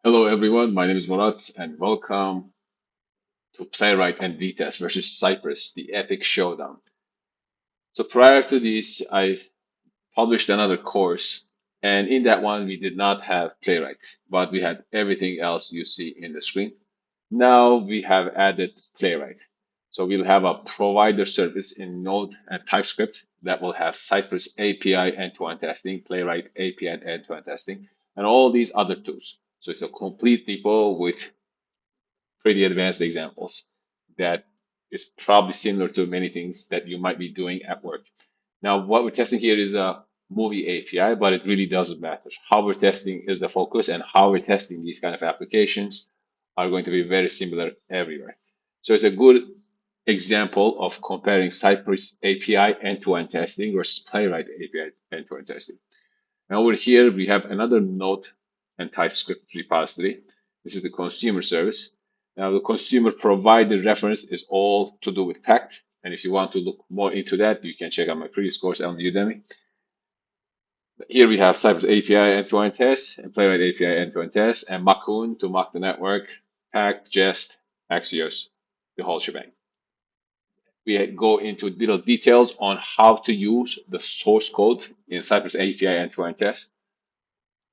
Hello everyone, my name is Murat and welcome to Playwright and Vitest versus Cypress, the epic showdown. So prior to this, I published another course, and in that one we did not have Playwright, but we had everything else you see in the screen. Now we have added Playwright. So we'll have a provider service in Node and TypeScript that will have Cypress API end-to-end testing, Playwright API end-to-end testing, and all these other tools. So it's a complete depot with pretty advanced examples that is probably similar to many things that you might be doing at work. Now, what we're testing here is a movie API, but it really doesn't matter. How we're testing is the focus, and how we're testing these kind of applications are going to be very similar everywhere. So it's a good example of comparing Cypress API end-to-end testing versus Playwright API end-to-end testing. Now over here, we have another Node and TypeScript repository. This is the consumer service. Now the consumer provided reference is all to do with Pact. And if you want to look more into that, you can check out my previous course on Udemy. Here we have Cypress API end-to-end test and Playwright API end-to-end test and Macoon to mock the network, Pact, Jest, Axios, the whole shebang. We go into little details on how to use the source code in Cypress API end-to-end test,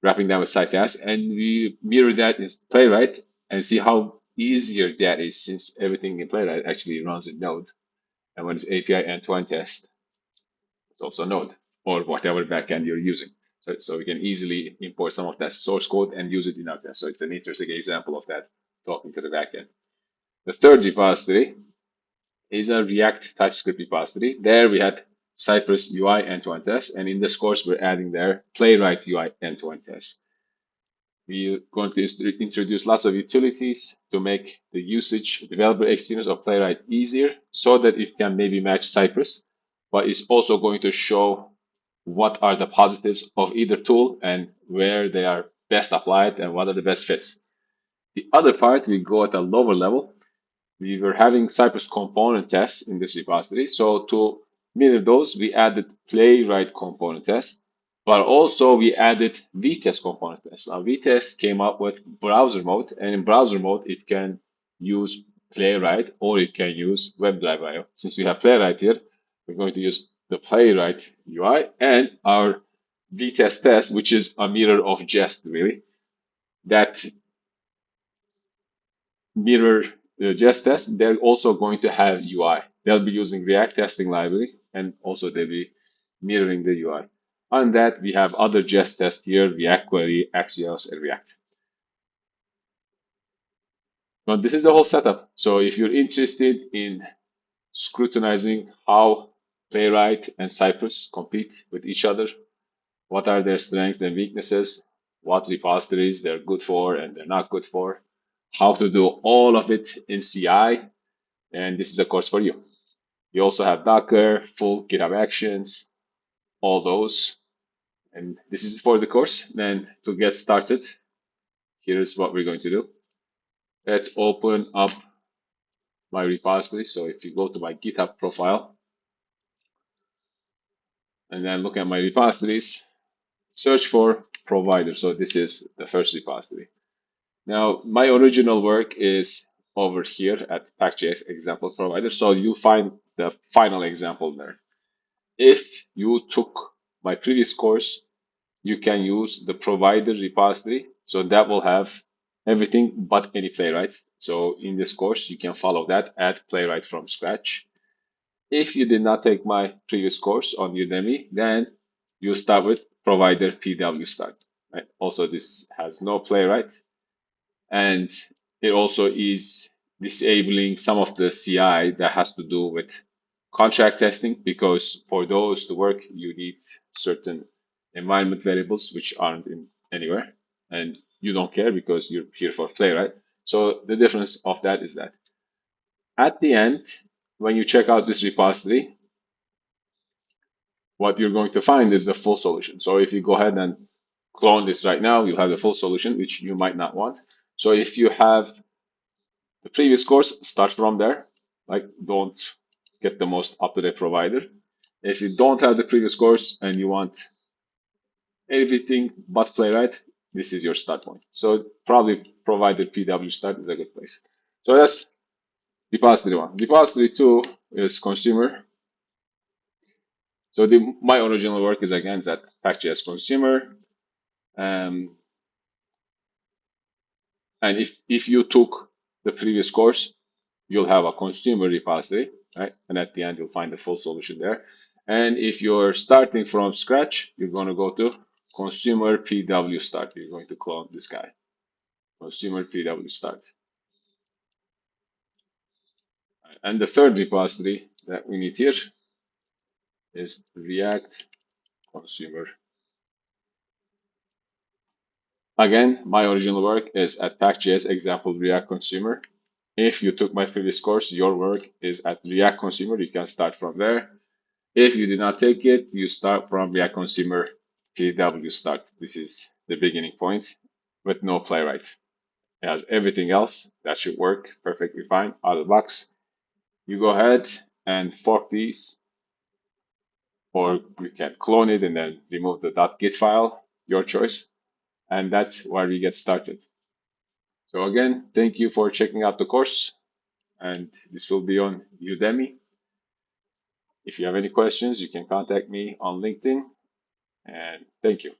wrapping that with Vitest, and we mirror that in Playwright and see how easier that is since everything in Playwright actually runs in Node. And when it's API end-to-end test, it's also Node or whatever backend you're using. So we can easily import some of that source code and use it in our test. So it's an interesting example of that talking to the backend. The third repository is a React TypeScript repository. There we had Cypress UI end-to-end test, and in this course we're adding there Playwright UI end-to-end test. We're going to introduce lots of utilities to make the usage developer experience of Playwright easier so that it can maybe match Cypress, but it's also going to show what are the positives of either tool and where they are best applied and what are the best fits. The other part, we go at a lower level. We were having Cypress component tests in this repository. So to mirror those, we added Playwright component tests, but also we added Vitest component tests. Now, Vitest came up with browser mode, and in browser mode, it can use Playwright or it can use WebDrive IO. Since we have Playwright here, we're going to use the Playwright UI and our Vitest test, which is a mirror of Jest, really. That mirror Jest test, they're also going to have UI. They'll be using React testing library, and also they'll be mirroring the UI. On that, we have other Jest tests here, React Query, Axios, and React. Now, this is the whole setup. So if you're interested in scrutinizing how Playwright and Cypress compete with each other, what are their strengths and weaknesses, what repositories they're good for and they're not good for, how to do all of it in CI, and this is a course for you. You also have Docker, full GitHub Actions, all those. And this is for the course. Then to get started, here's what we're going to do. Let's open up my repository. So if you go to my GitHub profile and then look at my repositories, search for provider. So this is the first repository. Now, my original work is over here at Pack.js example provider. So you find the final example there. If you took my previous course, you can use the provider repository. So that will have everything but any Playwright. So in this course, you can follow that, add Playwright from scratch. If you did not take my previous course on Udemy, then you start with provider PW start. Right? Also, this has no Playwright, and it also is disabling some of the CI that has to do with contract testing, because for those to work, you need certain environment variables which aren't in anywhere, and you don't care because you're here for Playwright. So the difference of that is that at the end, when you check out this repository, what you're going to find is the full solution. So if you go ahead and clone this right now, you'll have the full solution, which you might not want. So if you have the previous course, start from there. Like, don't get the most up-to-date provider. If you don't have the previous course and you want everything but Playwright, this is your start point. So probably provided PW start is a good place. So that's repository one. Repository two is consumer. So my original work is again at Pack.js consumer. Um, and if you took the previous course, you'll have a consumer repository, right? And at the end, you'll find the full solution there. And if you're starting from scratch, you're going to go to consumer PW start. You're going to clone this guy, consumer PW start. And the third repository that we need here is React consumer. Again, my original work is at Pack.js example React consumer. If you took my previous course, your work is at React consumer. You can start from there. If you did not take it, you start from React consumer PW start. This is the beginning point with no playwright. It has everything else that should work perfectly fine out of the box. You go ahead and fork these, or you can clone it and then remove the .git file, your choice. And that's where we get started. So again, thank you for checking out the course, and this will be on Udemy. If you have any questions, you can contact me on LinkedIn, and thank you.